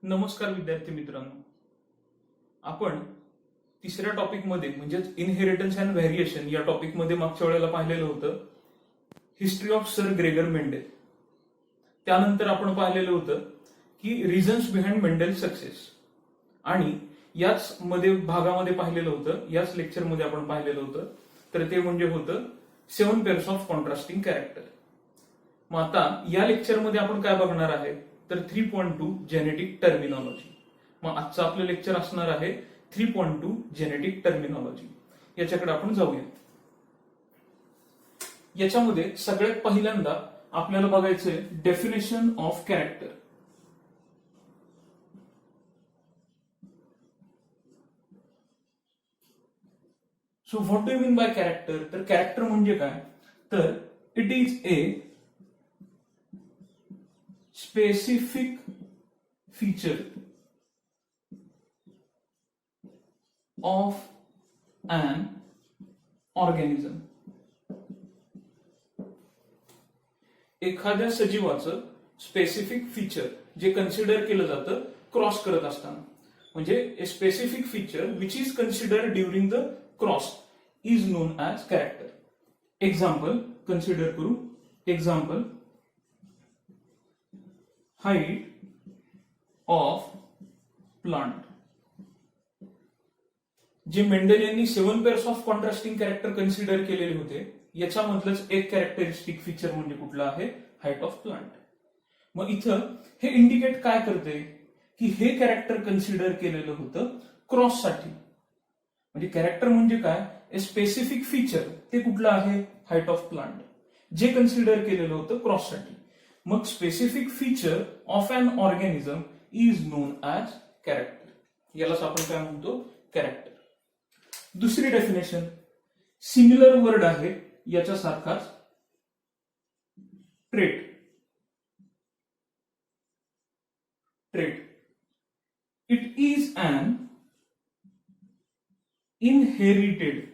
नमस्कार विद्यार्थी मित्रांनो, आपण तिसऱ्या टॉपिकमध्ये म्हणजेच इनहेरिटन्स अँड व्हेरिएशन या टॉपिकमध्ये मागच्या वेळेला पाहिलेलं होतं history of sir Gregor Mendel. त्यानंतर आपण पाहिलेलं होतं की रिझन्स बिहाइंड मेंडेल सक्सेस, आणि याच भागामध्ये पाहिलेलं होतं, याच लेक्चरमध्ये आपण पाहिलेलं होतं, तर ते म्हणजे होतं 7 पेअर्स ऑफ कॉन्ट्रास्टिंग कॅरेक्टर. मग आता या लेक्चरमध्ये आपण काय बघणार आहे तर 3.2 जेनेटिक टर्मिनॉलॉजी. मग आजचं आपलं लेक्चर असणार आहे 3.2 जेनेटिक टर्मिनॉलॉजी. याच्याकडे आपण जाऊया. याच्यामध्ये सगळ्यात पहिल्यांदा आपल्याला बघायचंय definition of character. So what do you mean by character? तर कॅरेक्टर म्हणजे काय तर it is a specific feature of an organism. एखाद्या सजीवाचं स्पेसिफिक फीचर जे कन्सिडर केलं जातं क्रॉस करत असताना, म्हणजे a specific feature which is consider during the cross is known as character. Example consider करू. Example height of plant. जे मेंडेल यांनी 7 pairs of contrasting character consider केलेले होते, याच्यामधलंच एक कॅरेक्टरिस्टिक फीचर म्हणजे कुठलं आहे? Height of plant. मग इथं हे इंडिकेट काय करते की हे कॅरेक्टर कन्सिडर केलेलं होतं क्रॉस साठी. म्हणजे कॅरेक्टर म्हणजे काय? ए स्पेसिफिक फीचर, ते कुठलं आहे? हाईट ऑफ प्लांट, जे कन्सिडर केलेलं होतं क्रॉस साठी. मग specific feature of an organism is known as character. यालाच आपण काय म्हणतो? कॅरेक्टर. दुसरी डेफिनेशन सिमिलर वर्ड आहे याच्यासारखाच, trait. Trait it is an inherited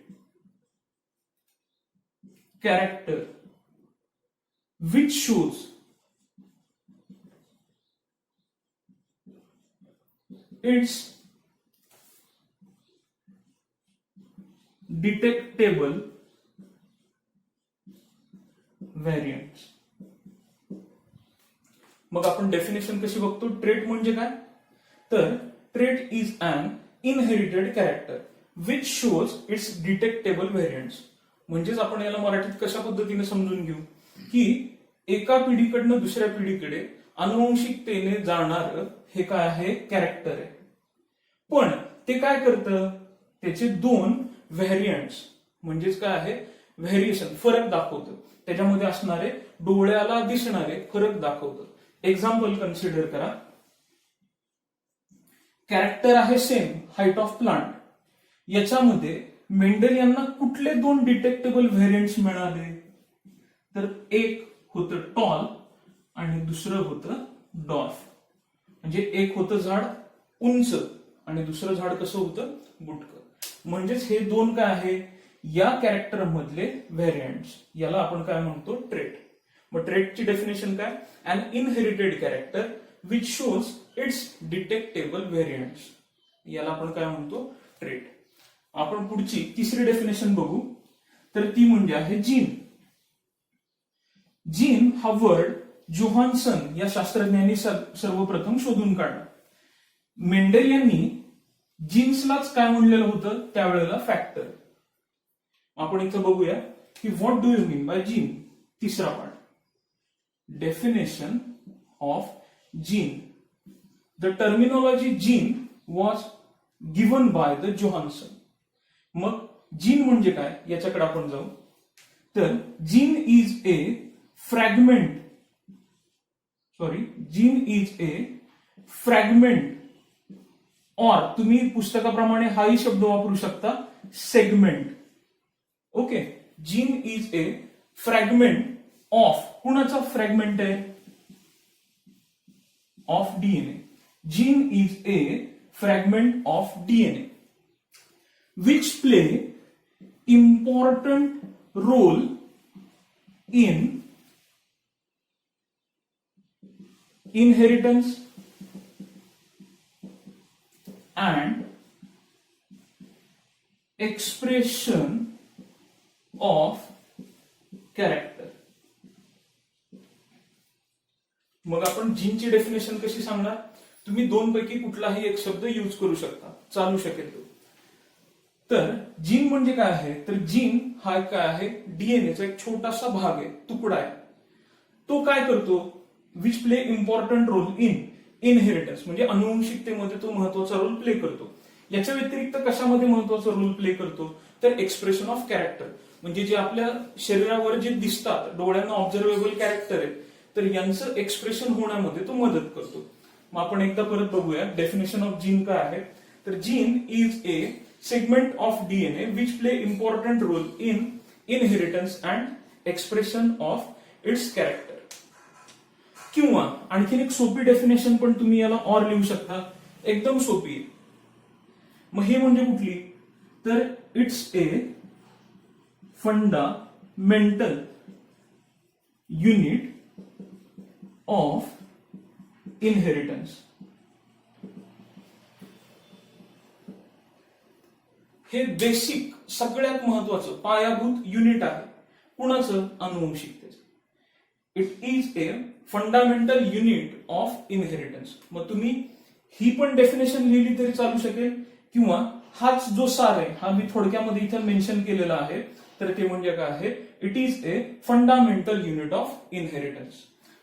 character which shows its detectable variants. मग आपण डेफिनेशन कशी बघतो? ट्रेट म्हणजे काय तर trait is an inherited character which shows its detectable variants. म्हणजेच आपण याला मराठीत कशा पद्धतीने समजून घेऊ की एका पिढीकडनं दुसऱ्या पिढीकडे अनुवंशिकतेने जाणार हे काय आहे? कॅरेक्टर आहे. पण ते काय करतं? त्याचे 2 व्हेरियंट्स म्हणजेच काय आहे? व्हेरिएशन, फरक दाखवतं. त्याच्यामध्ये असणारे डोळ्याला दिसणारे फरक दाखवतं. एक्झाम्पल कन्सिडर करा. कॅरेक्टर आहे सेम, हाईट ऑफ प्लांट. याच्यामध्ये मेंडेल यांना कुठले 2 डिटेक्टेबल व्हेरियंट्स मिळाले? तर एक होतं टॉल आणि दुसरं होतं डॉर्फ. म्हणजे एक होतं झाड उंच आणि दुसरं झाड कसं होतं? बुटकं. म्हणजेच हे 2 काय आहे? या कॅरेक्टर मधले व्हेरियंट्स. याला आपण काय म्हणतो? ट्रेट. मग ट्रेटची डेफिनेशन काय? An inherited character which shows its detectable variants. याला आपण काय म्हणतो? ट्रेट. आपण पुढची तिसरी डेफिनेशन बघू, तर ती म्हणजे आहे जीन. जीन हा वर्ड जोहान्सन या शास्त्रज्ञांनी सर्वप्रथम शोधून काढला. मेंडेल यांनी जीन्सलाच काय म्हणलेलं होतं त्यावेळेला? फॅक्टर. आपण इथं बघूया की what do you mean by gene. तिसरा part, definition of gene. The terminology gene was given by the Johannsen. मग जीन म्हणजे काय याच्याकडे आपण जाऊ. तर gene is a fragment, gene is a fragment, और तुम्ही पुस्तकाप्रमाणे हाही शब्द वापरू शकता, segment. Okay. Gene is a fragment of, कुणाचा फ्रॅगमेंट आहे? Of DNA. Gene is a fragment of DNA which play important role in inheritance, and expression of character. मग आपण जीनची डेफिनेशन कशी सांगणार? तुम्ही दोन पैकी कुठलाही एक शब्द यूज करू शकता, चालू शकेल तो. तर जीन म्हणजे काय आहे? तर जीन हा काय आहे? डीएनएचा एक छोटासा भाग आहे, तुकडा आहे. तो काय करतो? Which play important role in inheritance, म्हणजे अनुवंशिकतेमध्ये तो महत्वाचा रोल प्ले करतो. याच्या व्यतिरिक्त कशामध्ये महत्वाचा रोल प्ले करतो? तर एक्सप्रेशन ऑफ कॅरेक्टर, म्हणजे जे आपल्या शरीरावर जे दिसतात, डोळ्यांना ऑब्झर्वेबल कॅरेक्टर आहे, तर यांचं एक्सप्रेशन होण्यामध्ये तो मदत करतो. मग आपण एकदा परत बघूया डेफिनेशन ऑफ जीन काय आहे. तर gene is a segment of DNA which play important role in inheritance and expression of its character. किंवा आणखीन एक सोपी डेफिनेशन पण तुम्ही याला ऑर लिहू शकता, एकदम सोपी. मग हे म्हणजे कुठली? तर it's a fundamental unit of inheritance. हे बेसिक सगळ्यात महत्वाचं पायाभूत युनिट आहे. कुणाचं? अनुवंशिकतेचं. It is a fundamental unit of inheritance. मग तुम्ही ही पण डेफिनेशन लिहिली तरी चालू शकेल, किंवा हाच जो सार आहे हा मी थोडक्यामध्ये इथं मेन्शन केलेला आहे. तर ते म्हणजे काय आहे? It is a fundamental unit of inheritance.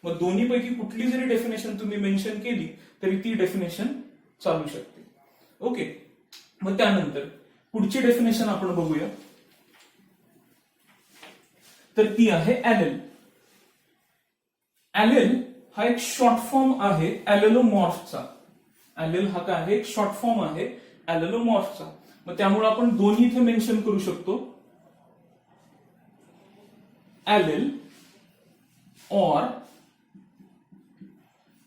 मग दोन्ही पैकी कुठली जरी डेफिनेशन तुम्ही मेन्शन केली तरी ती डेफिनेशन चालू शकते. ओके. मग त्यानंतर पुढची डेफिनेशन आपण बघूया. तर ती आहे ॲलेल. ॲलेल हा एक शॉर्ट फॉर्म आहे ॲलेलोमॉर्फचा. ॲलेल हा काय आहे? एक शॉर्ट फॉर्म आहे ॲलेलोमॉर्फचा. मग त्यामुळे आपण दोन्ही इथे मेन्शन करू शकतो, ॲलेल और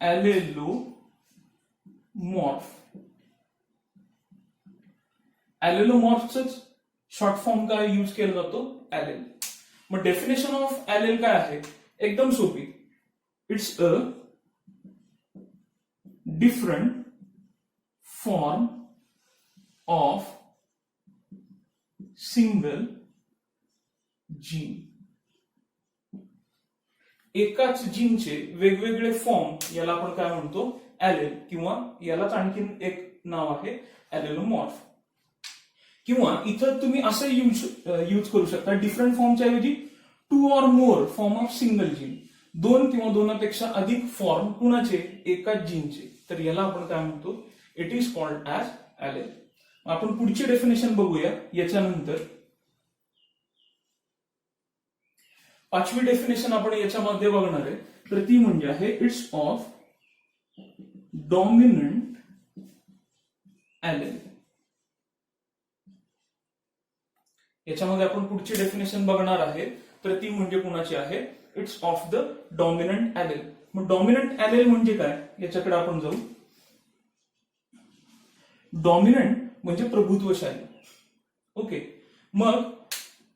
ॲलेलोमॉर्फ. ॲलेलोमॉर्फच शॉर्ट फॉर्म काय यूज केला जातो? ॲलेल. मग डेफिनेशन ऑफ ॲलेल काय आहे? एकदम सोपी. It's a different form of single gene. एकाच जीनचे वेगवेगळे फॉर्म याला आपण काय म्हणतो? ॲलेल, किंवा यालाच आणखीन एक नाव आहे ॲलेलोमॉर्फ. किंवा इथं तुम्ही असं यूज करू शकता, डिफरंट फॉर्मच्या ऐवजी to or more form of single gene. दोन किंवा दोनापेक्षा अधिक फॉर्म कुणाचे? एकाच जीनचे. तर याला आपण काय म्हणतो? It is called as allele. आपण पुढची डेफिनेशन बघूया याच्यानंतर. पाचवी डेफिनेशन आपण याच्यामध्ये बघणार आहे, तर ती म्हणजे आहे इट्स ऑफ डॉमिनंट ॲलेल. याच्यामध्ये आपण पुढची डेफिनेशन बघणार आहे, तर ती म्हणजे कुणाची आहे? It's of the dominant allele. मग डॉमिनंट ॲलेल म्हणजे काय? याच्याकडे आपण जाऊ. डॉमिनंट म्हणजे प्रभुत्वशाली. ओके. मग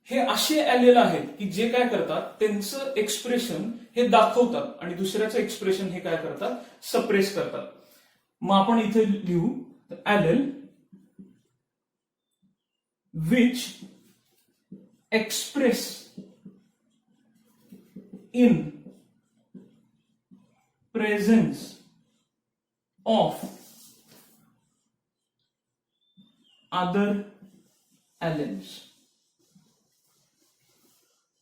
हे असे ॲलेल आहेत की जे काय करतात? त्यांचं एक्सप्रेशन हे दाखवतात आणि दुसऱ्याचं एक्सप्रेशन हे काय करतात? सप्रेस करतात. मग आपण इथे लिहू allele which express in presence of other alleles.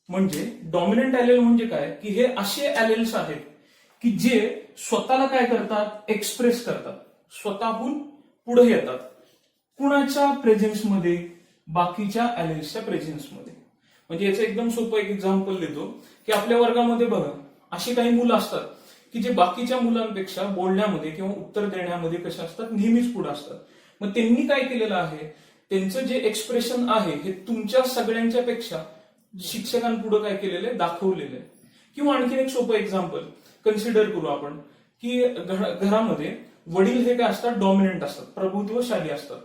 म्हणजे डॉमिनंट ॲलेल म्हणजे काय? की हे असे ॲलेल्स आहेत की जे स्वतःला काय करतात? एक्सप्रेस करतात, स्वतःहून पुढे येतात. कुणाच्या प्रेझेन्समध्ये? बाकीच्या ॲलेल्सच्या प्रेझेन्समध्ये. म्हणजे याचं एकदम सोपं एक एक्झाम्पल देतो की आपल्या वर्गामध्ये बघा अशी काही मुलं असतात की जे बाकीच्या मुलांपेक्षा बोलण्यामध्ये किंवा उत्तर देण्यामध्ये कसे असतात? नेहमीच पुढे असतात. मग त्यांनी काय केलेलं आहे? त्यांचं जे एक्सप्रेशन आहे हे तुमच्या सगळ्यांच्या पेक्षा शिक्षकांपुढे काय केलेलं आहे? दाखवलेलं आहे. किंवा आणखीन एक सोपं एक्झाम्पल कन्सिडर करू आपण की घरामध्ये वडील हे काय असतात? डॉमिनंट असतात, प्रभुत्वशाली असतात.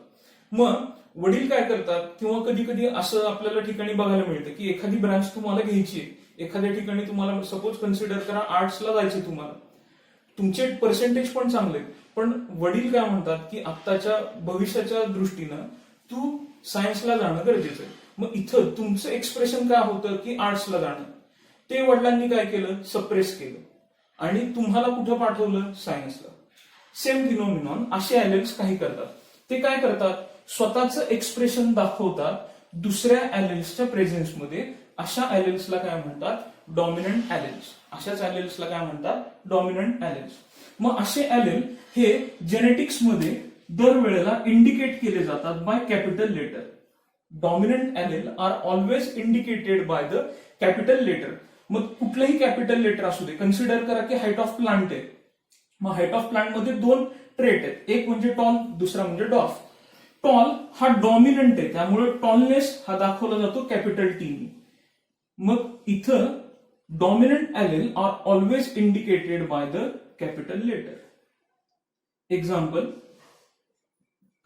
मग वडील काय करतात? किंवा कधी कधी असं आपल्याला ठिकाणी बघायला मिळतं की एखादी ब्रांच तुम्हाला घ्यायची आहे, एखाद्या ठिकाणी तुम्हाला सपोज कन्सिडर करा आर्ट्सला जायचे, तुम्हाला तुमचे पर्सेंटेज पण चांगले, पण पण वडील काय म्हणतात की आत्ताच्या भविष्याच्या दृष्टीनं तू सायन्सला जाणं गरजेचं आहे. मग इथं तुमचं एक्सप्रेशन काय होतं की आर्ट्सला जाणं, ते वडिलांनी काय केलं, सप्रेस केलं आणि तुम्हाला कुठं पाठवलं, सायन्सला. सेम फिनोमिनॉन असे ॲलेल्स काही करतात. ते काय करतात, स्वतःचं एक्सप्रेशन दाखवतात दुसऱ्या ॲलेल्सच्या प्रेझेन्समध्ये. अशा ॲलेल्सला काय म्हणतात, डॉमिनंट ॲलेल्स. अशाच ॲलेल्सला काय म्हणतात, डॉमिनंट ॲलेल्स. मग असे ॲलेल हे जेनेटिक्समध्ये दरवेळेला इंडिकेट केले जातात by capital letter. Dominant allele are always indicated by the capital letter. मग कुठलंही कॅपिटल लेटर असू दे. कन्सिडर करा की हाईट ऑफ प्लांट आहे. मग हाईट ऑफ प्लांट मध्ये दोन ट्रेट आहेत, एक म्हणजे टॉल, दुसरा म्हणजे डॉर्फ. टॉल हा डॉमिनंट आहे, त्यामुळे टॉलनेस हा दाखवला जातो कॅपिटल टीनी. मग इथं dominant allele are always indicated by the capital letter. Example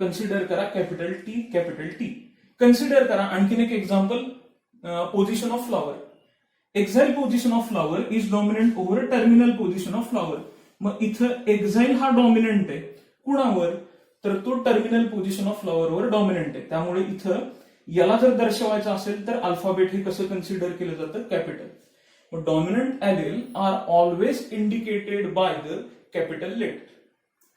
consider करा capital T, capital T. Consider करा आणखीन एक example, position of flower. Axile position of flower is dominant over terminal position of flower. मग इथं axile हा dominant आहे कुणावर, तर तो टर्मिनल पोझिशन ऑफ फ्लॉवरवर डॉमिनंट आहे. त्यामुळे इथं याला जर दर्शवायचं असेल तर अल्फाबेट हे कसं कन्सिडर केलं जातं, कॅपिटल. मग dominant allele are always indicated by the capital letter.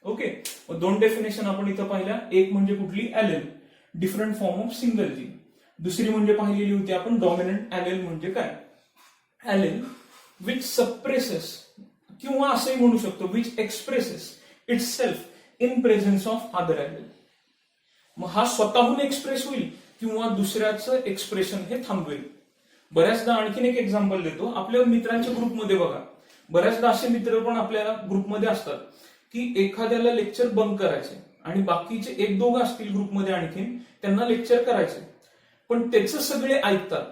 Okay, दोन डेफिनेशन आपण इथं पाहिल्या. एक म्हणजे कुठली, allele, different form of single gene. दुसरी म्हणजे पाहिलेली होती आपण डॉमिनंट ॲलेल म्हणजे काय, ॲलेल विच सप्रेसेस, किंवा असंही म्हणू शकतो which expresses itself in presence of other allele. मग हा स्वतःहून एक्सप्रेस होईल किंवा दुसऱ्याचं एक्सप्रेशन हे थांबवेल. बऱ्याचदा आणखीन एक एक्झाम्पल देतो. आपल्या मित्रांच्या ग्रुपमध्ये बघा, बऱ्याचदा असे मित्र पण आपल्या ग्रुपमध्ये असतात की एखाद्याला लेक्चर बंक करायचे आणि बाकीचे एक दोघं असतील ग्रुपमध्ये आणखीन, त्यांना लेक्चर करायचे, पण त्याचं सगळे ऐकतात.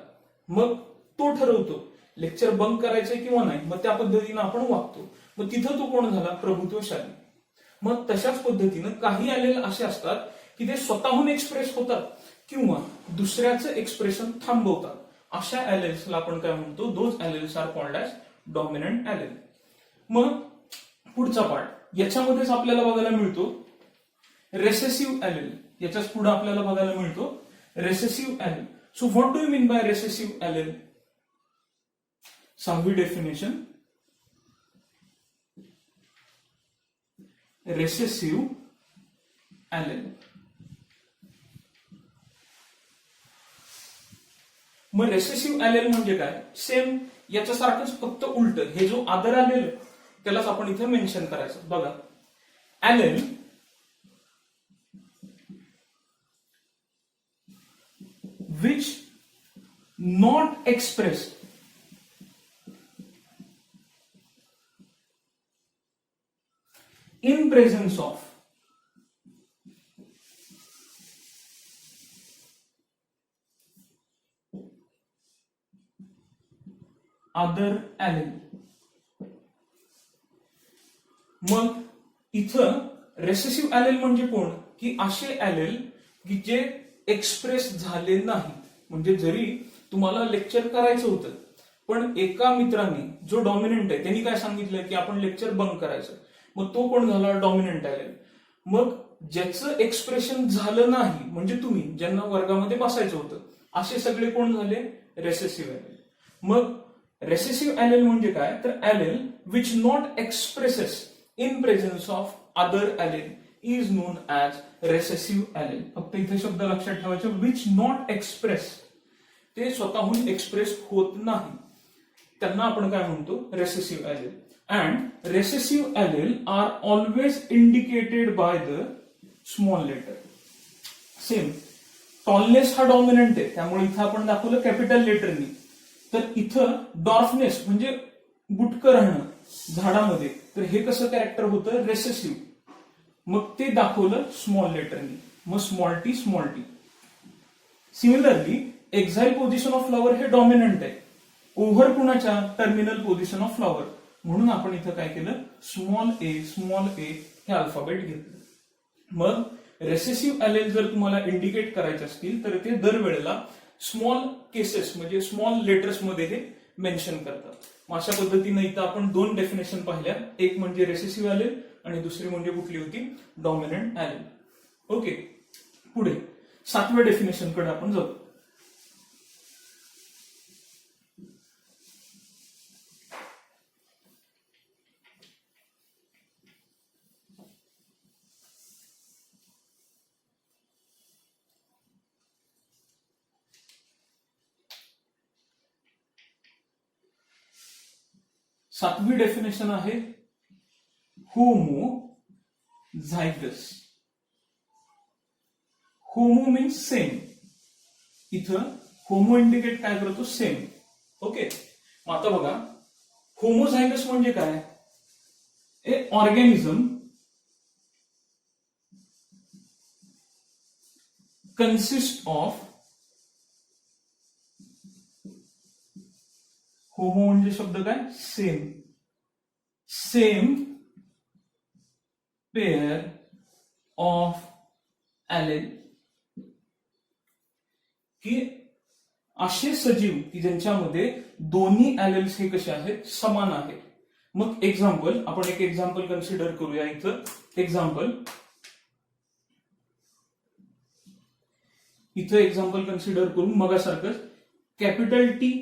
मग तो ठरवतो लेक्चर बंक करायचंय किंवा नाही. मग त्या पद्धतीनं आपण वागतो. मग तिथं तो कोण झाला, प्रभुत्वशाली. मग तशाच पद्धतीनं काही ॲलेल असे असतात की ते स्वतःहून एक्सप्रेस होतात किंवा दुसऱ्याचं एक्सप्रेशन थांबवतात. अशा ॲलेल्सला आपण काय म्हणतो, those alleles are called as dominant allele. मग पुढचा पार्ट, याच्यामध्येच आपल्याला बघायला मिळतो रेसेसिव्ह ॲलेल. याच्याच पुढे आपल्याला बघायला मिळतो recessive allele. So what do you mean by recessive allele? 6वी डेफिनेशन, रेसेसिव्ह ॲलेल. मग रेसेसिव्ह ॲलेल म्हणजे काय, सेम याच्यासारखंच फक्त उलट. हे जो अदर ॲलेल त्यालाच आपण इथे मेन्शन करायचं. बघा, allele which not express in presence of other allele. मग इथं रेसेसिव्ह ॲलेल म्हणजे कोण, की असे ॲलेल की जे एक्सप्रेस झाले नाहीत. म्हणजे जरी तुम्हाला लेक्चर करायचं होतं पण एका मित्राने जो डॉमिनंट आहे त्यांनी काय सांगितलं की आपण लेक्चर बंक करायचं, मग तो कोण झाला, डॉमिनंट ॲलेल. मग ज्याचं एक्सप्रेशन झालं नाही म्हणजे तुम्ही ज्यांना वर्गामध्ये बसायचं होतं असे सगळे कोण झाले, रेसेसिव्ह ॲलेल. मग रेसेसिव्ह ॲलेल म्हणजे काय, तर allele which not expresses in presence of other allele is known as recessive allele. फक्त इथे शब्द लक्षात ठेवायचे, विच नॉट एक्सप्रेस, ते स्वतःहून एक्सप्रेस होत नाही, त्यांना आपण काय म्हणतो, recessive ॲलेल. And recessive allele are always indicated by the small letter. Same, tallness हा डॉमिनंट आहे त्यामुळे इथं आपण दाखवलं कॅपिटल लेटरनी. तर इथं डॉर्फनेस म्हणजे बुटकं राहणं झाडामध्ये, तर हे कसं कॅरेक्टर होतं, रेसेसिव्ह. मग ते दाखवलं स्मॉल लेटरनी. मग small T, small T. Similarly axile position of flower हे डॉमिनंट आहे ओव्हर कुणाच्या, टर्मिनल पोझिशन ऑफ फ्लॉवर. म्हणून आपण इथं काय केलं, स्मॉल ए हे अल्फाबेट घेतलं. मग रेसेसिव्ह ॲलेल जर तुम्हाला इंडिकेट करायचे असतील तर ते दरवेळेला स्मॉल केसेस म्हणजे स्मॉल लेटर्स मध्ये हे मेन्शन करतात. अशा पद्धतीने इथं आपण दोन डेफिनेशन पाहिल्या, एक म्हणजे रेसेसिव्ह ॲलेल आणि दुसरी म्हणजे कुठली होती, डॉमिनंट ॲलेल. ओके, पुढे 7व्या डेफिनेशन कडे आपण जाऊ. सातवी डेफिनेशन आहे होमोझायगस. Homo means same. इथं होमो इंडिकेट काय करतो, सेम. ओके, मग आता बघा होमोझायगस म्हणजे काय, ए ऑर्गॅनिझम कंसिस्ट ऑफ, होमो म्हणजे शब्द काय, सेम, सेम पेअर ऑफ ॲलेल, की असे सजीव की ज्यांच्यामध्ये दोन्ही ॲलेल्स हे कसे आहेत, समान आहेत. मग एक्झाम्पल, आपण एक एक्झाम्पल कन्सिडर करूया. इथं एक्झाम्पल कन्सिडर करून मगासारखंच कॅपिटल टी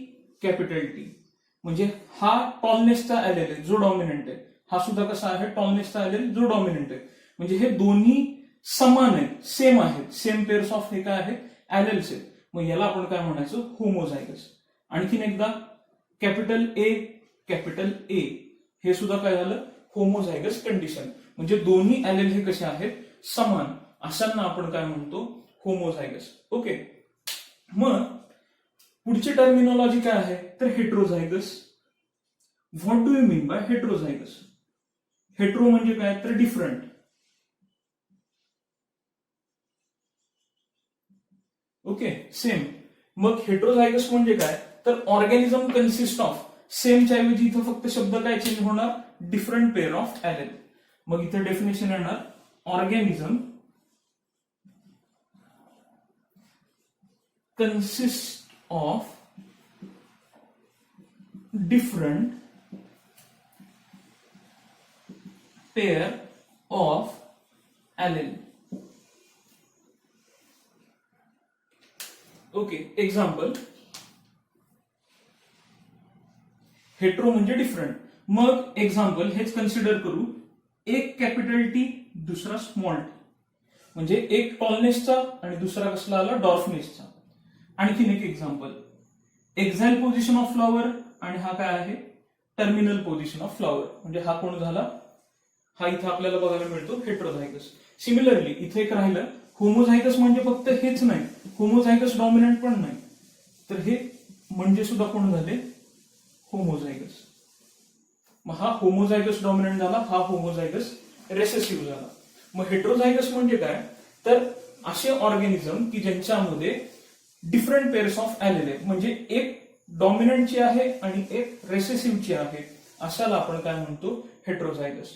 म्हणजे हा टॉलनेसचा ॲलेल आहे जो डॉमिनंट आहे, हा सुद्धा कसा आहे, टॉलनेसचा ॲलेल जो डॉमिनंट आहे. म्हणजे हे दोन्ही समान आहेत, सेम आहेत, सेम पेअर्स ऑफ हे काय आहेत, ॲलेल्स आहेत. मग याला आपण काय म्हणायचं, होमोझायगस. आणखीन एकदा कॅपिटल ए हे सुद्धा काय झालं, होमोझायगस कंडिशन. म्हणजे दोन्ही ॲलेल हे कसे आहेत, समान, अशांना आपण काय म्हणतो, होमोझायगस. ओके, मग पुढची टर्मिनॉलॉजी काय आहे, तर heterozygous. What do you mean by heterozygous? Hetero म्हणजे काय, तर डिफरंट. Okay, same. मग हेट्रोझायगस म्हणजे काय, तर ऑर्गॅनिझम कन्सिस्ट ऑफ, सेमच्या ऐवजी इथं फक्त शब्द काय चेंज होणार, डिफरंट पेअर ऑफ ॲलेल. मग इथं डेफिनेशन येणार, organism consists of different pair of allele. Okay, example, hetero म्हणजे डिफरंट. मग एक्झाम्पल हेच कन्सिडर करू, एक कॅपिटल टी दुसरा स्मॉल टी, म्हणजे एक टॉलनेसचा आणि दुसरा कसला आला, डॉर्फनेसचा. आणखीन एक एक्झाम्पल, एक्झाइल पोझिशन ऑफ फ्लॉवर आणि हा काय आहे, टर्मिनल पोझिशन ऑफ फ्लॉवर. म्हणजे हा कोण झाला, हा इथं आपल्याला बघायला मिळतो हेट्रोझायगस. सिमिलरली इथे एक राहिलं, होमोझायगस म्हणजे फक्त हेच नाही, होमोझायगस डॉमिनंट पण नाही, तर हे म्हणजे सुद्धा कोण झाले, होमोझायगस. मग हा होमोझायगस डॉमिनंट झाला, हा होमोझायगस रेसेसिव्ह झाला. मग हेट्रोझायगस म्हणजे काय, तर असे ऑर्गॅनिझम की ज्यांच्यामध्ये डिफरंट पेअर्स ऑफ ॲलेल आहेत, म्हणजे एक डॉमिनंटची आहे आणि एक रेसेसिव्हची आहे, अशाला आपण काय म्हणतो, हेट्रोझायगस.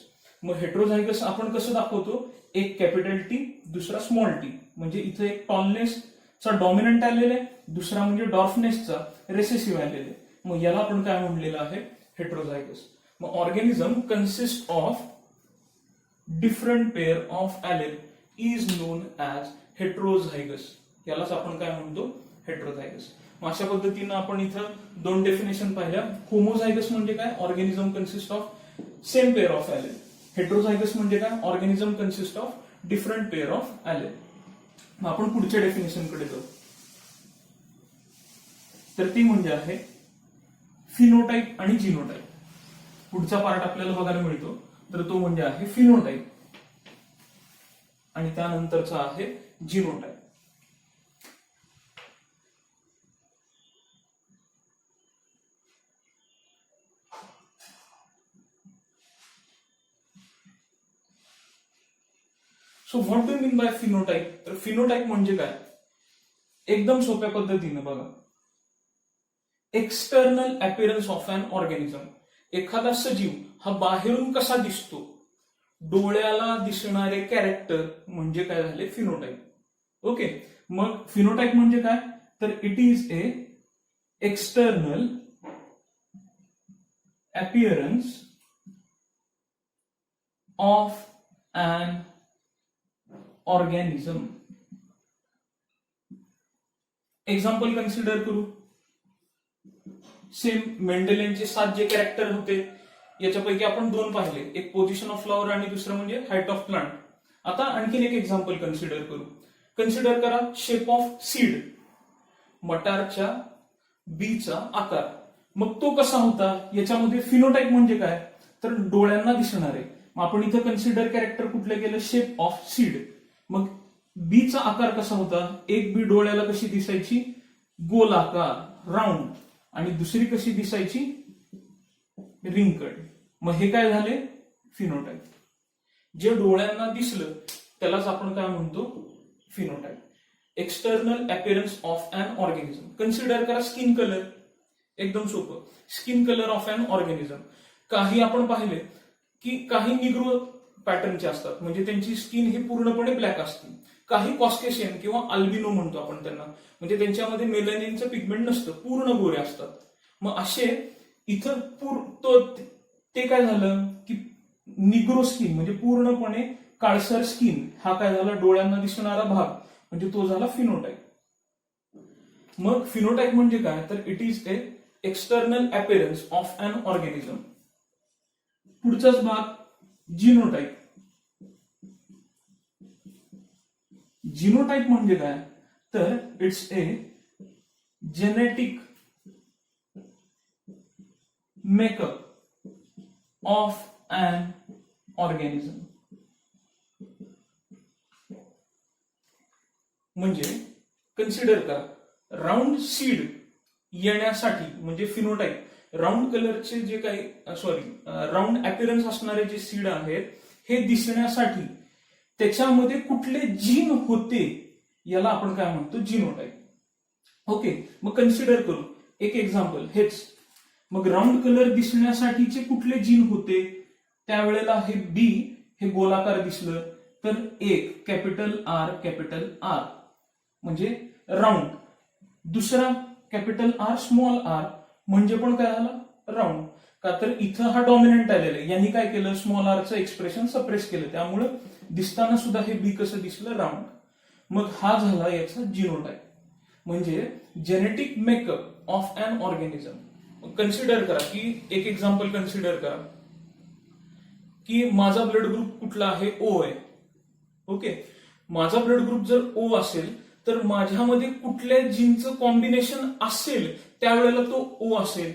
मग हेट्रोझायगस आपण कसं दाखवतो, एक कॅपिटल टी दुसरा स्मॉल टी, म्हणजे इथे एक टॉलनेसचा डॉमिनंट ॲलेल आहे, दुसरा म्हणजे डॉर्फनेसचा रेसेसिव्ह ॲलेल आहे. मग याला आपण काय म्हणलेलं आहे, हेट्रोझायगस. मग organism consist of different pair of allele is known as heterozygous. यालाच आपण काय म्हणतो, हेट्रोझायगस. मग अशा पद्धतीनं आपण इथं दोन डेफिनेशन पाहिल्या. होमोझायगस म्हणजे काय, organism consist of same pair of allele. Heterozygous म्हणजे काय, organism consist of different pair of allele. मग आपण पुढच्या डेफिनेशन कडे जाऊ. तर ती म्हणजे आहे फिनोटाइप आणि जिनोटाइप. पुढचा पार्ट आपल्याला बघायला मिळतो, तर तो म्हणजे आहे फिनोटाइप आणि त्यानंतरचा आहे genotype. So what do mean by phenotype? तर फिनोटाइप म्हणजे काय, एकदम सोप्या पद्धतीने बघा, external appearance of an organism. एखादा सजीव हा बाहेरून कसा दिसतो, डोळ्याला दिसणारे कॅरेक्टर म्हणजे काय झाले, फिनोटाइप. ओके, मग फिनोटाइप म्हणजे काय, तर it is a external appearance of an organism. Example consider करू. सेम मेंडेलियनचे 7 जे कॅरेक्टर होते याच्यापैकी आपण 2 पाहिले, एक पोझिशन ऑफ फ्लॉवर आणि दुसरं म्हणजे हाईट ऑफ प्लांट. आता आणखीन एक एक्झाम्पल कन्सिडर करू. कन्सिडर करा शेप ऑफ सीड, मटारच्या बीचा आकार. मग तो कसा होता, याच्यामध्ये फिनोटाइप म्हणजे काय, तर डोळ्यांना दिसणारे. मग आपण इथं कन्सिडर कॅरेक्टर कुठलं केलं, शेप ऑफ सीड. मग बीचा आकार कसा होता, एक बी डोळ्याला कशी दिसायची, गोलाकार राऊंड, आणि दुसरी कशी दिसायची, रिंकड. मग हे काय झाले, फिनोटाइप. जे डोळ्यांना दिसलं त्यालाच आपण काय म्हणतो, phenotype. External appearance of an organism. Consider करा स्किन कलर, एकदम सोपं. Skin colour of an organism. काही आपण पाहिले की काही निग्रो पॅटर्नचे असतात, म्हणजे त्यांची स्किन ही पूर्णपणे ब्लॅक असते. काही कॉस्केशियन किंवा अल्बिनो म्हणतो आपण त्यांना, म्हणजे त्यांच्यामध्ये मेलॅनिनचं पिगमेंट नसतं, पूर्ण गोरे असतात. मग असे इथं ते काय झालं की निग्रो स्किन म्हणजे पूर्णपणे काळसर स्किन, हा काय झाला, डोळ्यांना दिसणारा भाग, म्हणजे तो झाला फिनोटाइप. मग फिनोटाइप म्हणजे काय, तर it is a external appearance of an organism. पुढचाच भाग जिनोटाइप. जिनोटाइप म्हणजे काय, तर it's a genetic makeup of an organism. म्हणजे कन्सिडर करा, राऊंड सीड येण्यासाठी म्हणजे फिनोटाइप, राऊंड कलरचे जे काही राऊंड अपीयरन्स असणारे जे सीड आहेत हे दिसण्यासाठी त्याच्यामध्ये कुठले जीन होते याला आपण काय म्हणतो, जिनोटाइप. ओके, मग कन्सिडर करू एक एक्झाम्पल हेच. मग राऊंड कलर दिसण्यासाठीचे कुठले जीन होते, त्यावेळेला हे बी हे गोलाकार दिसलं तर एक कॅपिटल आर म्हणजे राऊंड, दुसरा कॅपिटल आर स्मॉल आर म्हणजे पण काय झाला, राऊंड. का तर इथं हा डॉमिनंट आलेला आहे, यांनी काय केलं, स्मॉल आरचं एक्सप्रेशन सप्रेस केलं, त्यामुळे दिसताना सुद्धा हे बी कसं दिसलं, राऊंड. मग हा झाला याचा जिनोटाइप, म्हणजे genetic makeup of an organism. Consider करा की एक एक्झाम्पल कन्सिडर करा की माझा ब्लड ग्रुप कुठला आहे, ओ आहे. ओके, माझा ब्लड ग्रुप जर ओ असेल तर माझ्यामध्ये कुठल्या जीनचं कॉम्बिनेशन असेल त्यावेळेला तो ओ असेल,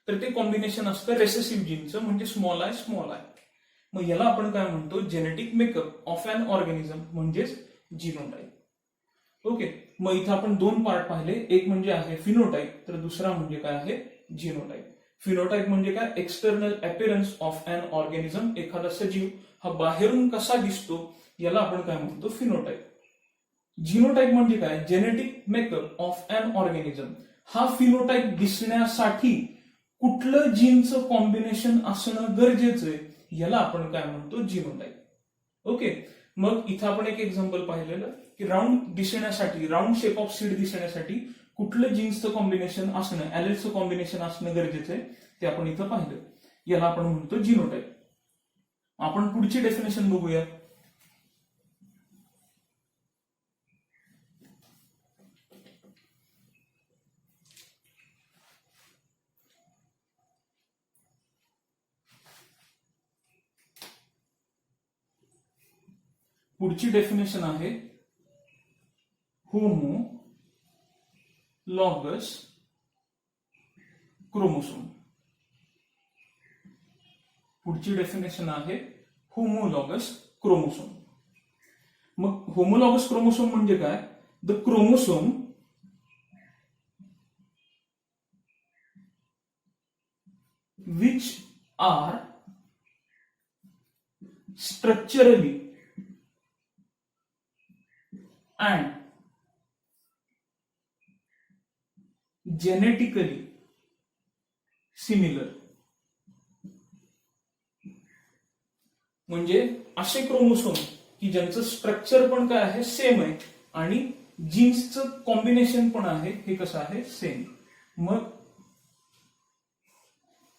तर ते कॉम्बिनेशन असतं रेसेसिव्ह जीनचं, म्हणजे स्मॉल आय. मग याला आपण काय म्हणतो, genetic makeup of an organism म्हणजेच जिनोटाइप. ओके, मग इथं आपण 2 पार्ट पाहिले, एक म्हणजे आहे फिनोटाइप, तर दुसरा म्हणजे काय आहे, जिनोटाइप. फिनोटाइप म्हणजे काय, external appearance of an organism, एखादा सजीव हा बाहेरून कसा दिसतो याला आपण काय म्हणतो, फिनोटाइप. जिनोटाइप म्हणजे काय, genetic makeup of an organism. हा फिनोटाइप दिसण्यासाठी कुठलं जीनचं कॉम्बिनेशन असणं गरजेचं आहे याला आपण काय म्हणतो, जिनोटाइप. ओके, मग इथं आपण एक एक्झाम्पल पाहिलेलं की राऊंड दिसण्यासाठी, राऊंड शेप ऑफ सीड दिसण्यासाठी कुठलं जीन्सचं कॉम्बिनेशन असणं, ॲलेलचं कॉम्बिनेशन असणं गरजेचं आहे, ते आपण इथं पाहिलं. याला आपण म्हणतो जिनोटाइप. आपण पुढची डेफिनेशन बघूया. पुढची डेफिनेशन आहे होमोलॉगस क्रोमोसोम. पुढची डेफिनेशन आहे होमोलॉगस क्रोमोसोम. मग होमोलॉगस क्रोमोसोम म्हणजे काय, the chromosome which are structurally and genetically similar. म्हणजे असे क्रोमोसोम की ज्यांचं स्ट्रक्चर पण काय आहे, सेम आहे, आणि जीन्सचं कॉम्बिनेशन पण आहे हे कसं आहे, सेम. मग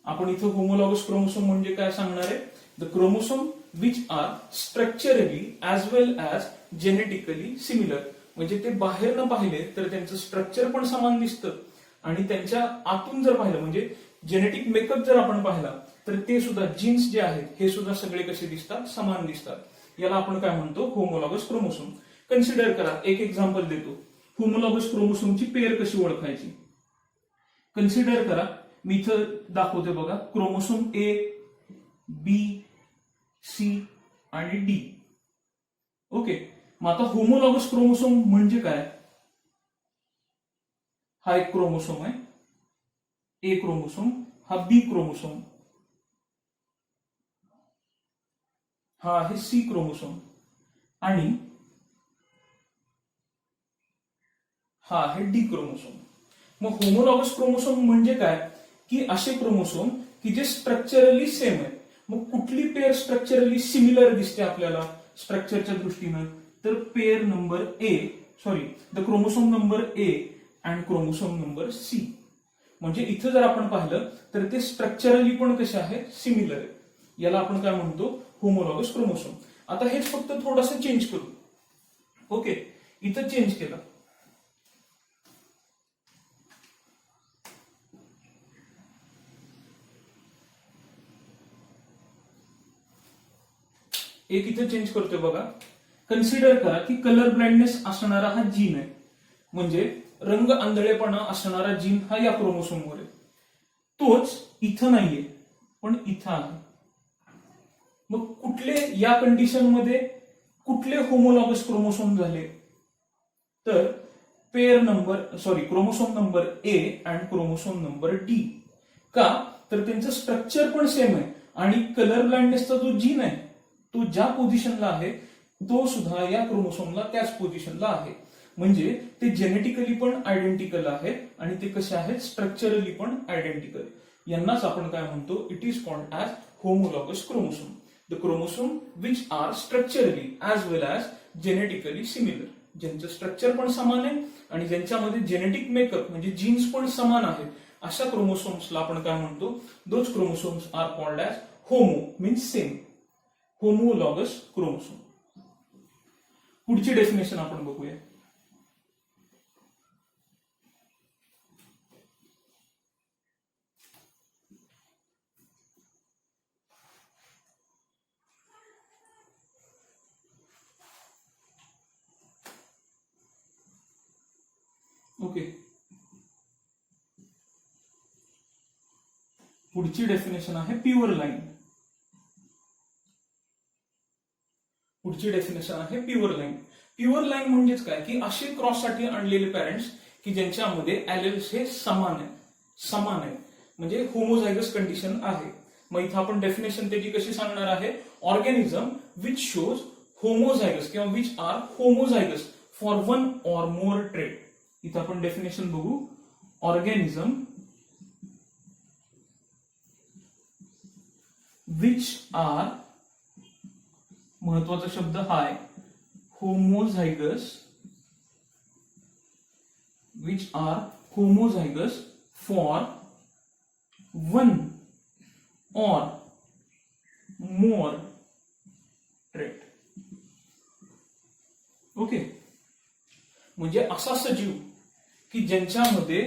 आपण इथं होमोलॉगस क्रोमोसोम म्हणजे काय सांगणार आहे, the chromosome which are structurally as well as genetically similar. म्हणजे ते बाहेरनं पाहिले तर त्यांचं स्ट्रक्चर पण समान दिसतं आणि त्यांच्या आतून जर पाहिलं म्हणजे जेनेटिक मेकअप जर आपण पाहिला तर ते सुद्धा जीन्स जे आहेत हे सुद्धा सगळे कसे दिसतात, समान दिसतात. याला आपण काय म्हणतो, होमोलॉगस क्रोमोसोम. कन्सिडर करा, एक एक्झाम्पल देतो. होमोलॉगस क्रोमोसोमची पेअर कशी ओळखायची. कन्सिडर करा, मी इथं दाखवते बघा, क्रोमोसोम ए, बी, सी आणि डी. ओके, मग आता होमोलॉगस क्रोमोसोम म्हणजे काय. हा एक क्रोमोसोम आहे, ए क्रोमोसोम, हा बी क्रोमोसोम, हा आहे सी क्रोमोसोम आणि हा आहे डी क्रोमोसोम. मग होमोलॉगस क्रोमोसोम म्हणजे काय की असे क्रोमोसोम की जे स्ट्रक्चरली सेम आहे. मग कुठली पेअर स्ट्रक्चरली सिमिलर दिसते आपल्याला स्ट्रक्चरच्या दृष्टीनं, तर pair number the chromosome number A and chromosome number C. म्हणजे इथं जर आपण पाहिलं तर ते स्ट्रक्चरली पण कसे आहे, सिमिलर आहे. याला आपण काय म्हणतो, होमोलॉगस क्रोमोसोम. आता हेच फक्त थोडंसं चेंज करू. ओके, इथं चेंज केलं. एक इथे चेंज करतोय बघा. कन्सिडर करा की कलर ब्लाइंडनेस असणारा हा जीन आहे, म्हणजे रंग आंधळेपणा असणारा जीन हा या क्रोमोसोमवर आहे. तोच इथं नाहीये पण इथं आहे. मग कुठले या कंडिशनमध्ये कुठले होमोलॉगस क्रोमोसोम झाले, तर chromosome number A and chromosome number D. का, तर त्यांचं स्ट्रक्चर पण सेम आहे आणि कलर ब्लाइंडनेसचा जो जीन आहे तो ज्या पोझिशनला आहे तो सुद्धा या क्रोमोसोमला त्याच पोझिशनला आहे. म्हणजे ते जेनेटिकली पण आयडेंटिकल आहेत आणि ते कसे आहेत, स्ट्रक्चरली पण आयडेंटिकल. यांनाच आपण काय म्हणतो, it is called as homologous chromosome. The chromosome which are structurally as well as genetically similar. ज्यांचं स्ट्रक्चर पण समान आहे आणि ज्यांच्यामध्ये जेनेटिक मेकअप म्हणजे जीन्स पण समान आहेत, अशा क्रोमोसोम्सला आपण काय म्हणतो, those chromosomes are called as homo means same, homologous chromosome. पुढची डेफिनेशन आपण बघूया. ओके, पुढची डेफिनेशन आहे प्युअर लाईन. पुढची डेफिनेशन आहे प्युअर लाईन. प्युअर लाईन म्हणजेच काय की असे क्रॉससाठी आणलेले पॅरेंट्स की ज्यांच्यामध्ये ॲलेल्स हे समान आहे म्हणजे होमोझायगस कंडिशन आहे. मग इथं आपण डेफिनेशन त्याची कशी सांगणार आहे, ऑर्गॅनिझम विच शोज होमोझायगस किंवा which are homozygous for one or more trait. इथं आपण डेफिनेशन बघू, ऑर्गॅनिझम विच आर, महत्वाचा शब्द हाय, homozygous, which are homozygous for one or more trait. Okay, म्हणजे असा सजीव की ज्यांच्यामध्ये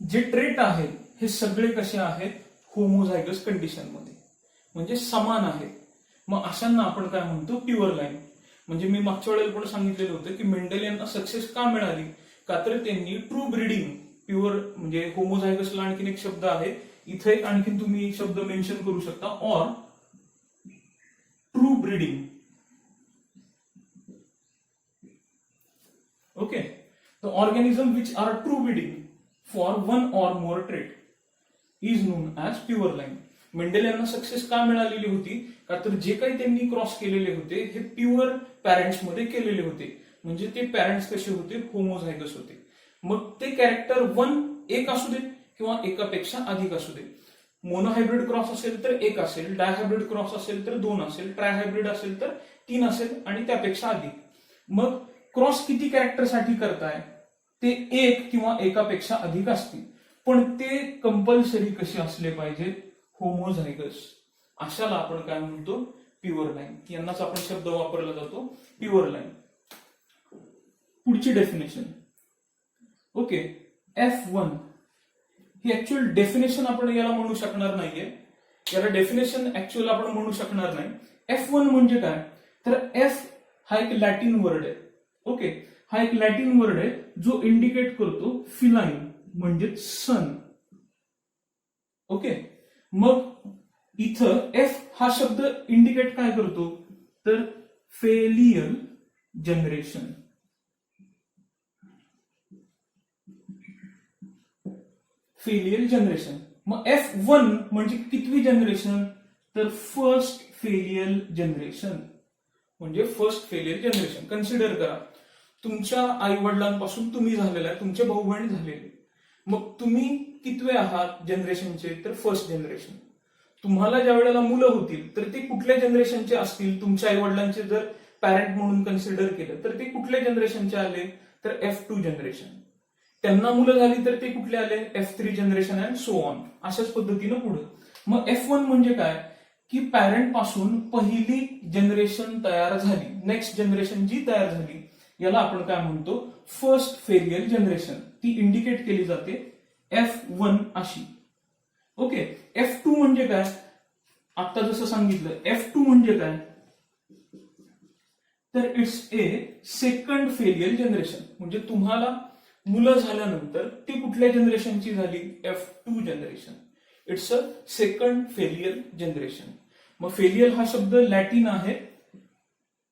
जे ट्रेट आहेत हे सगळे कसे आहेत, होमोझायगस कंडिशन मध्ये म्हणजे समान आहेत. मग अशांना आपण काय म्हणतो, प्युअर लाईन. म्हणजे मी मागच्या वेळेला पण सांगितलेलं होतं की मेंडल यांना सक्सेस का मिळाली, का तर त्यांनी ट्रू ब्रीडिंग, प्युअर म्हणजे होमोझायगसला आणखीन एक शब्द आहे, इथे एक आणखीन तुम्ही शब्द मेन्शन करू शकता, or true breeding. Okay, the organism which are true breeding for one or more trait is known as pure line. Mendel यांना सक्सेस का मिळालेली होती, का तर जे काही त्यांनी क्रॉस केलेले होते हे प्युअर पॅरेंट्स मध्ये केलेले होते. म्हणजे ते पॅरेंट्स कसे होते, होमोझायगस होते. मग ते कॅरेक्टर वन एक असू दे किंवा एकापेक्षा अधिक असू दे. मोनोहायब्रिड क्रॉस असेल तर एक असेल, डायहायब्रिड क्रॉस असेल तर दोन असेल, ट्रायहायब्रिड असेल तर तीन असेल आणि त्यापेक्षा अधिक. मग क्रॉस किती कॅरेक्टरसाठी करताय, ते एक किंवा एकापेक्षा अधिक असतील, पण ते कंपल्सरी कसे असले पाहिजेत, होमोझायगस. अशाला आपण काय म्हणतो, प्युअर लाईन. यांनाच आपण शब्द वापरला जातो प्युअर लाईन. पुढची डेफिनेशन. ओके, F1 ही ऍक्च्युअल डेफिनेशन आपण याला म्हणू शकणार नाहीये. याला डेफिनेशन ऍक्च्युअल आपण म्हणू शकणार नाही. F1 म्हणजे काय, तर F हा एक लॅटिन वर्ड आहे. ओके, हा एक लॅटिन वर्ड आहे जो इंडिकेट करतो फिलाईन म्हणजे सन. ओके, मग इथं F हा शब्द इंडिकेट काय करतो, तर फेलियल जनरेशन. फेलियल जनरेशन. मग F1 म्हणजे कितवी जनरेशन, तर फर्स्ट फेलियल जनरेशन. म्हणजे फर्स्ट फेलियर जनरेशन. कन्सिडर करा, तुमच्या आई वडिलांपासून तुम्ही झालेला आहे, तुमचे भाऊ बहीण झालेले. मग तुम्ही कितवे आहात जनरेशनचे, तर फर्स्ट जनरेशन. तुम्हाला ज्या वेळेला मुलं होतील तर ते कुठल्या जनरेशनचे असतील, तुमच्या आई वडिलांचे जर पॅरेंट म्हणून कन्सिडर केलं तर ते कुठल्या जनरेशनचे आले, तर F2 जनरेशन. त्यांना मुलं झाली तर ते कुठले आले, F3 generation and so on. अशाच पद्धतीनं पुढे. मग F1 म्हणजे काय, की पॅरेंट पासून पहिली जनरेशन तयार झाली, नेक्स्ट जनरेशन जी तयार झाली, याला आपण काय म्हणतो, फर्स्ट फेलियर जनरेशन. ती इंडिकेट केली जाते F1 अशी. ओके, F2 म्हणजे काय, आता जसं सांगितलं, F2 म्हणजे काय, तर it's A second failure generation. म्हणजे तुम्हाला मुलं झाल्यानंतर ती कुठल्या जनरेशनची झाली, F2 generation. It's a second failure generation. मग फेलियर हा शब्द लॅटिन आहे,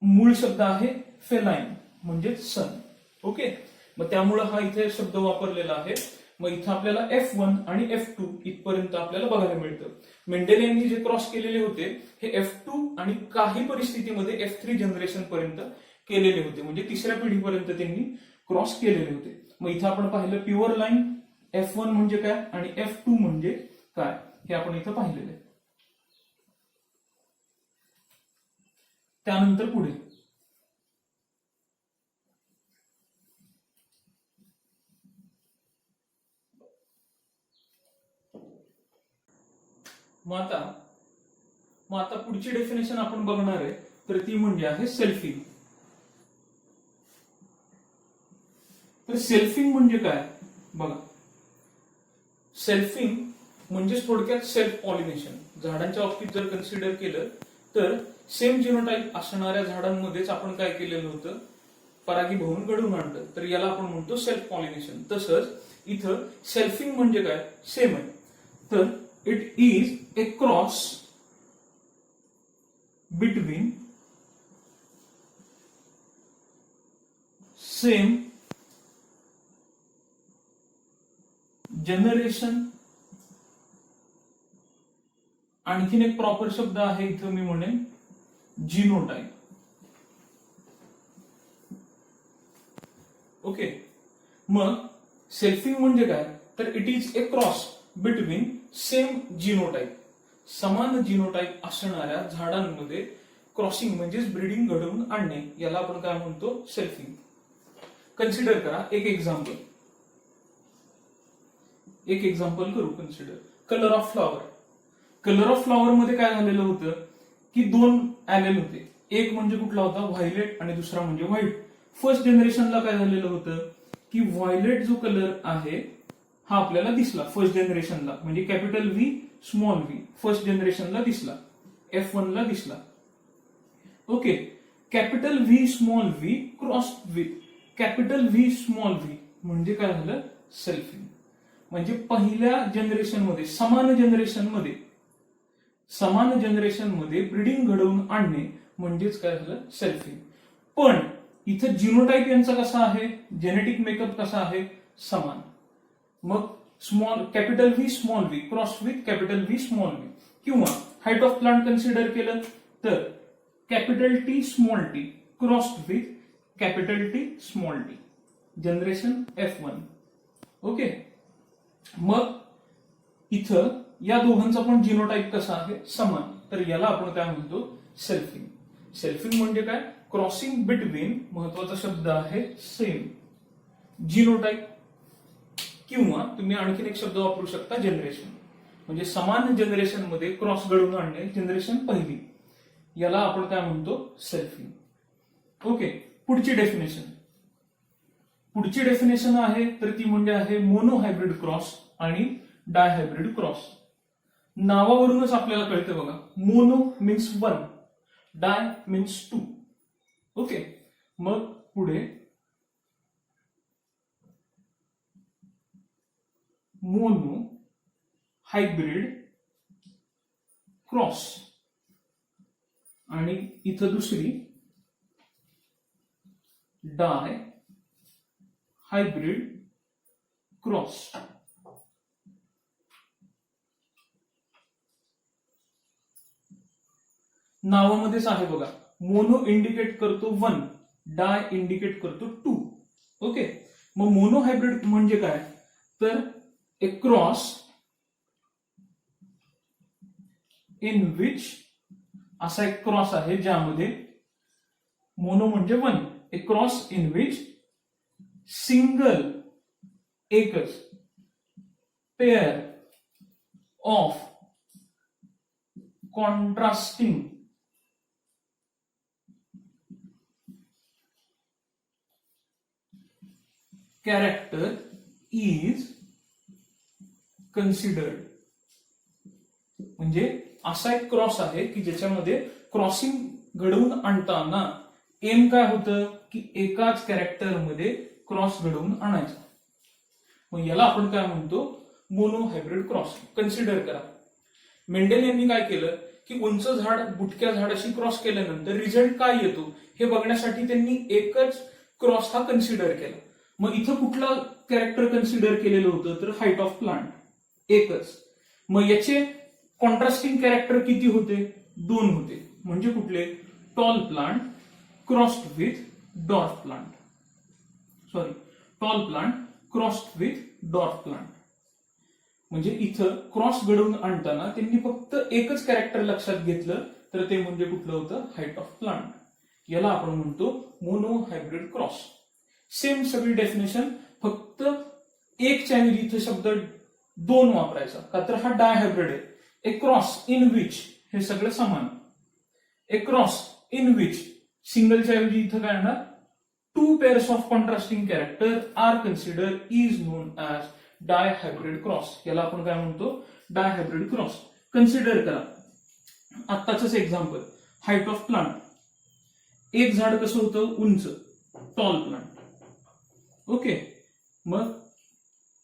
मूळ शब्द आहे फेलाइन म्हणजे सन. ओके, मग त्यामुळे हा इथे शब्द वापरलेला आहे. मग इथं आपल्याला F1 आणि F2 इथपर्यंत आपल्याला बघायला मिळतं. मेंडेल यांनी जे क्रॉस केलेले होते हे F2 आणि काही परिस्थितीमध्ये F3 जनरेशन पर्यंत केलेले होते. म्हणजे तिसऱ्या पिढीपर्यंत त्यांनी क्रॉस केलेले होते. मग इथं आपण पाहिलं प्युअर लाईन, F1 म्हणजे काय आणि F2 म्हणजे काय हे आपण इथं पाहिलेलं आहे. त्यानंतर पुढे मग आता पुढची डेफिनेशन आपण बघणार आहे, तर ती म्हणजे आहे सेल्फिंग. तर सेल्फिंग म्हणजे काय बघा, सेल्फिंग म्हणजे थोडक्यात सेल्फ पॉलिनेशन. झाडांच्या बाबतीत जर कन्सिडर केलं तर सेम जिनोटाइप असणाऱ्या झाडांमध्येच आपण काय केलेलं होतं, परागीभवन घडवून आणलं, तर याला आपण म्हणतो सेल्फ पॉलिनेशन. तसंच इथं सेल्फिंग म्हणजे काय, सेम आहे. तर it is A cross between same generation. आणखीन एक प्रॉपर शब्द आहे इथं मी म्हणेन जिनोटाइप. ओके, मग सेल्फिंग म्हणजे काय, तर it is A cross between same genotype. समान जिनोटाइप असणाऱ्या झाडांमध्ये क्रॉसिंग म्हणजेच ब्रीडिंग घडवून आणणे, याला आपण काय म्हणतो, सेल्फिंग. कन्सिडर करा एक एक्झाम्पल करू. Consider colour of flower. Colour of flower मध्ये काय झालेलं होतं की दोन ऍलेल होते. एक म्हणजे कुठला होता, व्हायलेट, आणि दुसरा म्हणजे व्हाईट. फर्स्ट जनरेशनला काय झालेलं होतं की व्हायलेट जो कलर आहे हा आपल्याला दिसला फर्स्ट जनरेशनला, म्हणजे capital V small V first जनरेशनला दिसला, F1 ला दिसला. Okay, capital V small V cross with capital V small V म्हणजे काय झालं, सेल्फिंग. म्हणजे पहिल्या जनरेशनमध्ये समान जनरेशनमध्ये ब्रीडिंग घडवून आणणे म्हणजेच काय झालं, सेल्फिंग. पण इथं जिनोटाइप यांचा कसा आहे, जेनेटिक मेकअप कसा आहे, समान. मग small capital V small V cross with capital V small V. किंवा हाईट ऑफ प्लांट कन्सिडर केलं तर capital T small T cross with capital T small T, generation F1. Okay, मग इथं या दोघांचा पण जिनोटाइप कसा आहे, समान. तर याला आपण काय म्हणतो, सेल्फिंग. सेल्फिंग म्हणजे काय, क्रॉसिंग बिटवीन, महत्वाचा शब्द आहे सेम जिनोटाइप. किंवा तुम्ही आणखीन एक शब्द वापरू शकता, जनरेशन. म्हणजे समान जनरेशन मध्ये क्रॉस घडवून आणणे, जनरेशन पहिली. याला आपण काय म्हणतो, सेल्फिंग. ओके, पुढची डेफिनेशन आहे तर ती म्हणजे आहे मोनो हायब्रिड क्रॉस आणि डाय हायब्रिड क्रॉस. नावावरूनच आपल्याला कळतं बघा, मोनो मीन्स 1, डाय मीन्स 2. ओके, मग पुढे मोनो हायब्रिड क्रॉस आणि इथं दुसरी डाय हायब्रिड क्रॉस. नावामध्येच आहे बघा, मोनो इंडिकेट करतो 1, डाय इंडिकेट करतो 2. ओके, मग मोनो हायब्रिड म्हणजे काय, तर ए क्रॉस इन विच, असा एक क्रॉस आहे ज्यामध्ये मोनो म्हणजे 1, ए क्रॉस इन विच सिंगल, एकच pair of contrasting character is considered. म्हणजे असा एक क्रॉस आहे की ज्याच्यामध्ये क्रॉसिंग घडवून आणताना एम काय होतं की एकाच कॅरेक्टर मध्ये क्रॉस घडवून आणायचा. मग याला आपण काय म्हणतो, मोनो हायब्रिड क्रॉस. कन्सिडर करा, मेंडेल यांनी काय केलं की उंच झाड बुटक्या झाडाशी क्रॉस केल्यानंतर रिझल्ट काय येतो हे बघण्यासाठी त्यांनी एकच क्रॉस हा कन्सिडर केला. मग इथं कुठला कॅरेक्टर कन्सिडर केलेलं होतं, तर हाईट ऑफ प्लांट, एकच. मग याचे कॉन्ट्रास्टिंग कॅरेक्टर किती होते, 2 होते. म्हणजे कुठले, tall plant crossed with dwarf plant, tall plant crossed with dwarf plant. म्हणजे इथं क्रॉस घडवून आणताना त्यांनी फक्त एकच कॅरेक्टर लक्षात घेतलं, तर ते म्हणजे कुठलं होतं, हाईट ऑफ प्लांट. याला आपण म्हणतो मोनो हायब्रिड क्रॉस. सेम सगळी डेफिनेशन, फक्त एक चॅनल इथं शब्द 2 वापरायचा, का तर हा डाय हायब्रिड आहे. ए क्रॉस इन विच, हे सगळं समान. ए क्रॉस इन विच, सिंगलच्या ऐवजी इथं काय येणार, 2 pairs of contrasting character are consider is known as dihybrid cross. याला आपण काय म्हणतो, डाय हायब्रिड क्रॉस. कन्सिडर करा आत्ताच एक्झाम्पल, हाईट ऑफ प्लांट. एक झाड कसं होतं, उंच, टॉल प्लांट. ओके, मग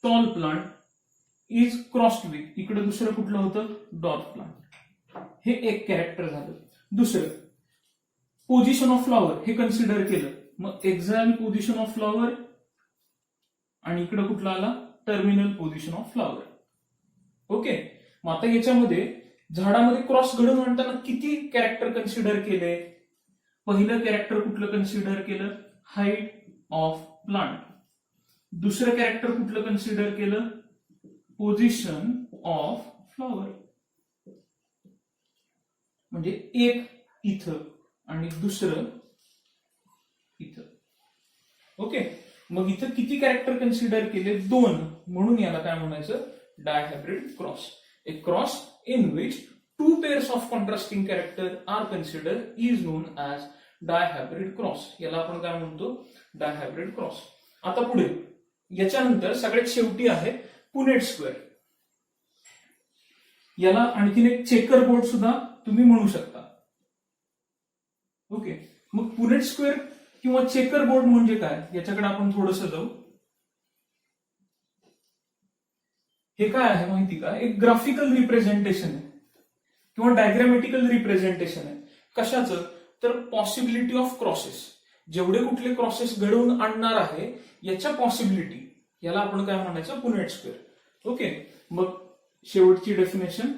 tall plant is crossed with, इकडे दुसरं कुठलं होतं, डॉर्फ प्लांट. हे एक कॅरेक्टर झालं. दुसरं पोझिशन ऑफ फ्लॉवर, हे कन्सिडर केलं. मग एक्झॅक्ट पोझिशन ऑफ फ्लॉवर आणि इकडे कुठला आला, terminal position of flower. Okay, मग आता याच्यामध्ये झाडामध्ये क्रॉस घडवून आणताना किती कॅरेक्टर कन्सिडर केले. पहिलं कॅरेक्टर कुठलं कन्सिडर केलं, हाईट ऑफ प्लांट. दुसरं कॅरेक्टर कुठलं कन्सिडर केलं, पोझिशन ऑफ फ्लॉवर. म्हणजे एक इथं आणि दुसरं इथं. ओके, मग इथं किती कॅरेक्टर कन्सिडर केले, 2. म्हणून याला काय म्हणायचं, dihybrid cross. A cross in which 2 pairs of contrasting character are consider is known as dihybrid cross. याला आपण काय म्हणतो, डाय हायब्रिड क्रॉस. आता पुढे याच्यानंतर सगळ्यात शेवटी आहे पुनेट स्क्वेअर. याला आणखीन एक चेकर बोर्ड सुद्धा तुम्ही म्हणू शकता. ओके, मग पुनेट स्क्वेअर किंवा चेकर बोर्ड म्हणजे काय, याच्याकडे आपण थोडंसं जाऊ. हे काय आहे माहिती का, एक ग्राफिकल रिप्रेझेंटेशन आहे किंवा डायग्रामॅटिकल रिप्रेझेंटेशन आहे. कशाचं, तर पॉसिबिलिटी ऑफ क्रॉसेस. जेवढे कुठले क्रॉसेस घडवून आणणार आहे याच्या पॉसिबिलिटी, याला आपण काय म्हणायचं, पुनेट स्क्वेअर. ओके, मग शेवटची डेफिनेशन,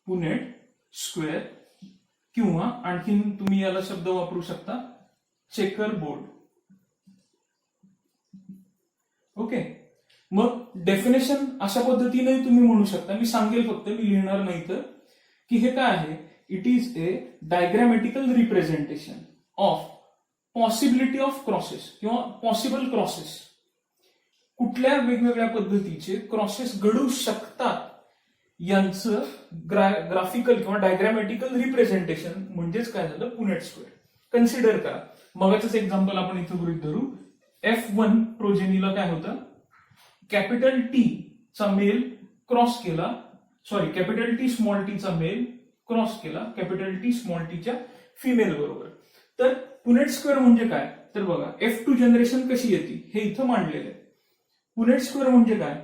पुनेट स्क्वेअर किंवा आणखीन तुम्ही याला शब्द वापरू शकता, चेकर बोर्ड. ओके, मग डेफिनेशन अशा पद्धतीने तुम्ही म्हणू शकता. मी सांगेल, फक्त मी लिहिणार नाही तर, की हे काय आहे, it is a diagrammatical representation of possibility of crosses किंवा पॉसिबल क्रॉसेस. कुठल्या वेगवेगळ्या पद्धतीचे क्रॉसेस घडू शकतात यांचं ग्राफिकल किंवा डायग्रॅमॅटिकल रिप्रेझेंटेशन म्हणजेच काय झालं, पुनेट स्क्वेअर. कन्सिडर करा, मगाचंच एक्झाम्पल आपण इथं गृहीत धरू. F1 प्रोजेनीला काय होतं, कॅपिटल टी चा मेल क्रॉस केला, sorry capital T small T चा मेल क्रॉस केला कॅपिटल टी स्मॉल टीच्या फिमेल बरोबर. तर पुनेट स्क्वेअर म्हणजे काय, तर बघा F2 जनरेशन कशी येते हे इथं मांडलेलं आहे. पुनेट स्क्वेअर म्हणजे काय,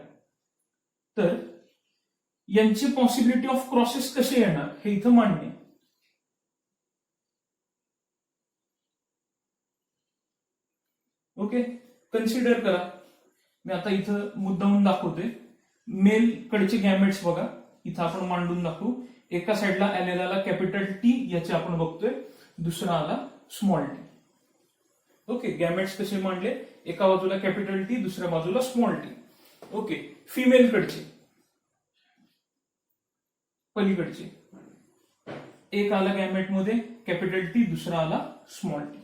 तर यांची पॉसिबिलिटी ऑफ क्रॉसेस कसे येणार हे इथं मांडणे. ओके, कन्सिडर करा. मी आता इथं मुद्दामून दाखवतोय. मेल कडचे गॅमेट्स बघा इथं आपण मांडून दाखवू. एका साईडला आलेला कॅपिटल टी याचे आपण बघतोय, दुसरा आला स्मॉल टी. ओके, गॅमेट्स कसे मांडले, एका बाजूला कॅपिटल टी दुसऱ्या बाजूला स्मॉल टी. ओके, फिमेल कडचे पलीकडचे एक आला गॅमेट मध्ये कॅपिटल टी दुसरा आला स्मॉल टी.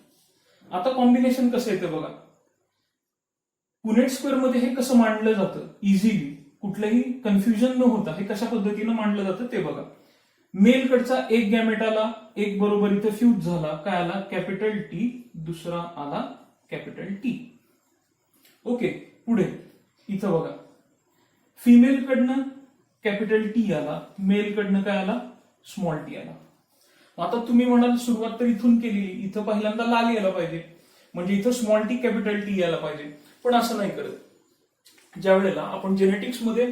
आता कॉम्बिनेशन कसं येतं बघा. पुनेट स्क्वेअर मध्ये हे कसं मांडलं जातं इझिली, कुठलंही कन्फ्युजन न होता हे कशा पद्धतीनं मांडलं जातं ते बघा. मेल कडचा एक गॅमेट आला, एक बरोबर इथं फ्यूज झाला, काय आला कॅपिटल टी दुसरा आला कॅपिटल टी. ओके, पुढे इथं बघा फिमेल कडनं कॅपिटल टी आला, मेल कडनं काय आला स्मॉल टी आला. आता तुम्ही म्हणाल सुरुवात तर इथून केली, इथं पहिल्यांदा लाल यायला पाहिजे, म्हणजे इथं स्मॉल टी कॅपिटल टी यायला पाहिजे, पण असं नाही करत. ज्या वेळेला आपण जेनेटिक्स मध्ये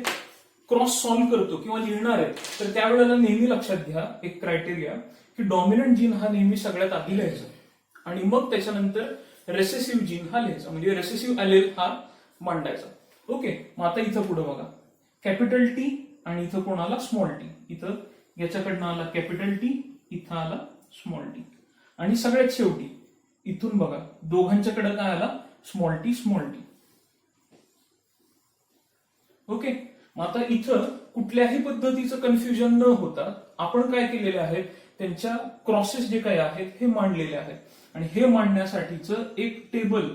क्रॉस सॉल्व्ह करतो किंवा लिहिणार आहे तर त्यावेळेला नेहमी लक्षात घ्या एक क्रायटेरिया की डॉमिनंट जीन हा नेहमी सगळ्यात आधी लिहायचा आणि मग त्याच्यानंतर रेसेसिव्ह जीन हा लिहायचा, म्हणजे रेसेसिव्ह अलेल हा मांडायचा. ओके, मग आता इथं पुढे बघा कॅपिटल टी आणि इथं कोण आला स्मॉल टी. इथं याच्याकडनं आला कॅपिटल टी, इथं आला स्मॉल टी, आणि सगळ्यात शेवटी इथून बघा दोघांच्याकडे काय आला small T small T. Okay, मग आता इथं कुठल्याही पद्धतीचं कन्फ्युजन न होता आपण काय केलेले आहे, त्यांच्या क्रॉसेस जे काही आहेत हे मांडलेले आहेत, आणि हे मांडण्यासाठीचं एक टेबल,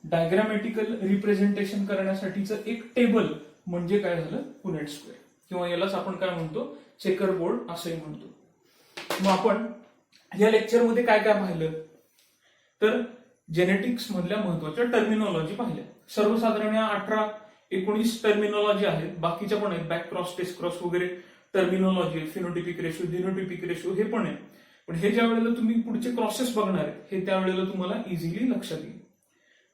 डायग्रॅमॅटिकल रिप्रेझेंटेशन करण्यासाठीचं एक टेबल म्हणजे काय झालं पुनेट स्क्वेअर, किंवा यालाच आपण काय म्हणतो चेकर बोर्ड असंही म्हणतो. मग आपण या लेक्चरमध्ये काय काय पाहिलं, तर जेनेटिक्स मधल्या महत्वाच्या टर्मिनॉलॉजी पाहिल्या. सर्वसाधारण या 18-19 टर्मिनॉलॉजी आहेत, बाकीच्या पण आहेत, बॅक क्रॉस टेस्ट क्रॉस वगैरे terminology, phenotypic ratio genotypic ratio हे पण आहे. पण हे ज्या वेळेला तुम्ही पुढचे क्रॉसेस बघणार आहेत हे त्यावेळेला तुम्हाला इझिली लक्षात येईल.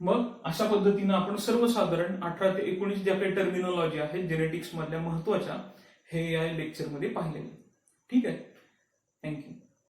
मग अशा पद्धतीनं आपण सर्वसाधारण 18 ते 19 ज्या काही टर्मिनॉलॉजी आहेत जेनेटिक्स मधल्या महत्वाच्या हे या लेक्चरमध्ये पाहिलेले. ठीक आहे, थँक्यू.